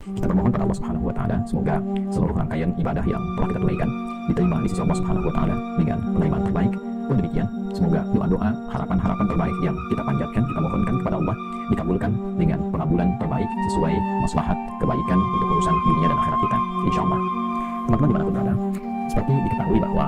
Kita bermohon pada Allah Subhanahu wa taala semoga seluruh rangkaian ibadah yang telah kita tunaikan diterima di sisi Allah Subhanahu wa taala dengan penerimaan terbaik. Pun demikian, semoga doa-doa, harapan-harapan terbaik yang kita panjatkan, kita mohonkan kepada Allah dikabulkan dengan pengabulan terbaik sesuai maslahat kebaikan untuk urusan dunia dan akhirat kita, insyaallah. Teman-teman dimanapun berada, seperti diketahui bahwa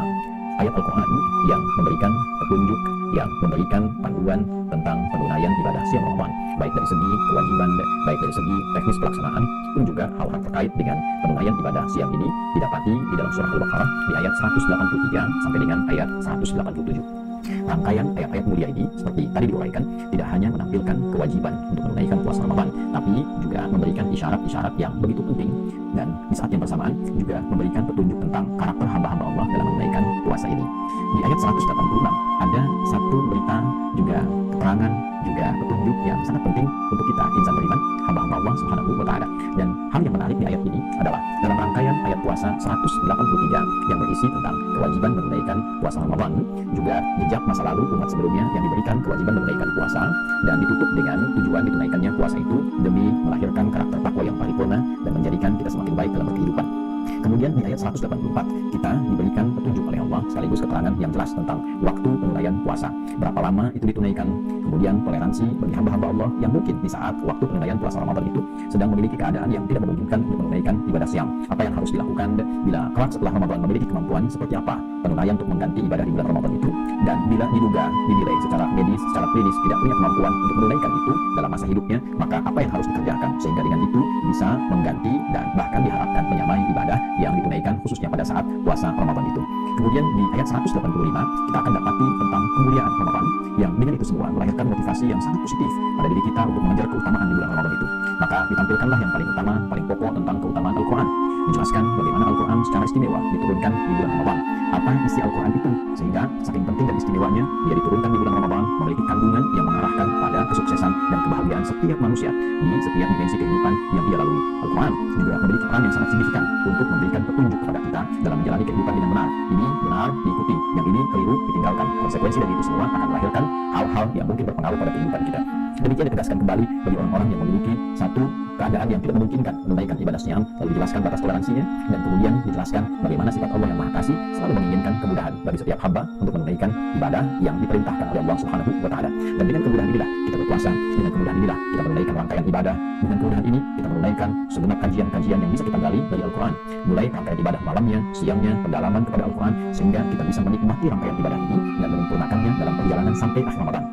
ayat Al-Quran yang memberikan petunjuk, yang memberikan panduan tentang penunaian ibadah siam Ramadan, baik dari segi kewajiban, baik dari segi teknis pelaksanaan, pun juga hal-hal terkait dengan penunaian ibadah siam ini didapati di dalam surah Al-Baqarah di ayat 183 sampai dengan ayat 187. Rangkaian ayat-ayat mulia ini seperti tadi diuraikan tidak hanya menampilkan kewajiban untuk menunaikan puasa Ramadan, tapi juga memberikan isyarat-isyarat yang begitu penting, dan di saat yang bersamaan juga memberikan petunjuk tentang karakter hamba-hamba Allah dalam menunaikan puasa ini. Di ayat 186 ada satu berita, juga keterangan, juga petunjuk yang sangat penting untuk kita insan beriman, hamba-hamba Allah Subhanahu wa taala. Dan hal yang menarik di ayat ini adalah dalam rangkaian ayat puasa 183 yang berisi tentang kewajiban menunaikan puasa Ramadan, juga jejak masa lalu umat sebelumnya yang diberikan kewajiban menunaikan puasa, dan ditutup dengan tujuan ditunaikannya puasa itu demi melahirkan karakter takwa yang paripurna dan menjadikan kita semakin baik dalam berkehidupan. Kemudian di ayat 184 kita diberikan petunjuk oleh Allah sekaligus keterangan yang jelas tentang waktu penunaian puasa, berapa lama itu ditunaikan, kemudian toleransi bagi hamba-hamba Allah yang mungkin di saat waktu penunaian puasa Ramadan itu sedang memiliki keadaan yang tidak memungkinkan untuk menunaikan ibadah siam. Apa yang harus dilakukan bila kelak setelah Ramadan memiliki kemampuan, seperti apa penunaian untuk mengganti ibadah di bulan Ramadan itu, dan bila diduga dinilai secara medis, secara klinis tidak punya kemampuan untuk menunaikan itu dalam masa hidupnya, maka apa yang harus dikerjakan sehingga dengan itu bisa mengganti dan bahkan diharapkan menyamai ibadah yang ditunaikan khususnya pada saat puasa Ramadan itu. Kemudian di ayat 185 kita akan dapati tentang kemuliaan Ramadan yang dengan itu semua melahirkan motivasi yang sangat positif pada diri kita untuk mengejar keutamaan di bulan Ramadan itu. Maka ditampilkanlah yang paling utama, paling pokok tentang keutamaan Al-Quran. Dijelaskan bagaimana Al-Quran secara istimewa diturunkan di bulan Ramadan. Apa isi Al-Quran itu sehingga saking penting dan istimewanya dia diturunkan di bulan Ramadan, memiliki kandungan yang mengarahkan pada kesuksesan dan kebahagiaan setiap manusia di setiap dimensi kehidupan yang ia lalui. Al-Quran juga memiliki peran yang sangat signifikan untuk memberikan petunjuk kepada kita dalam menjalani kehidupan dengan benar. Ini benar diikuti, yang ini keliru ditinggalkan. Konsekuensi dari itu semua akan melahirkan hal-hal yang mungkin berpengaruh pada kehidupan kita. Demikian ditegaskan kembali bagi orang-orang yang memiliki satu keadaan yang tidak memungkinkan menunaikan ibadah siam, lalu dijelaskan batas toleransinya, dan kemudian dijelaskan bagaimana sifat Allah yang Maha Kasih selalu menginginkan kemudahan bagi setiap hamba untuk menunaikan ibadah yang diperintahkan oleh Allah Subhanahu wa taala. Dan dengan kemudahan inilah kita berpuasa, dengan kemudahan inilah kita menunaikan rangkaian ibadah, dengan kemudahan ini kita menunaikan segenap kajian-kajian yang bisa kita gali dari Al-Quran, mulai rangkaian ibadah malamnya, siangnya, pendalaman kepada Al-Quran, sehingga kita bisa menikmati rangkaian ibadah ini dan menyempurnakannya dalam perjalanan sampai akhir Ramadan.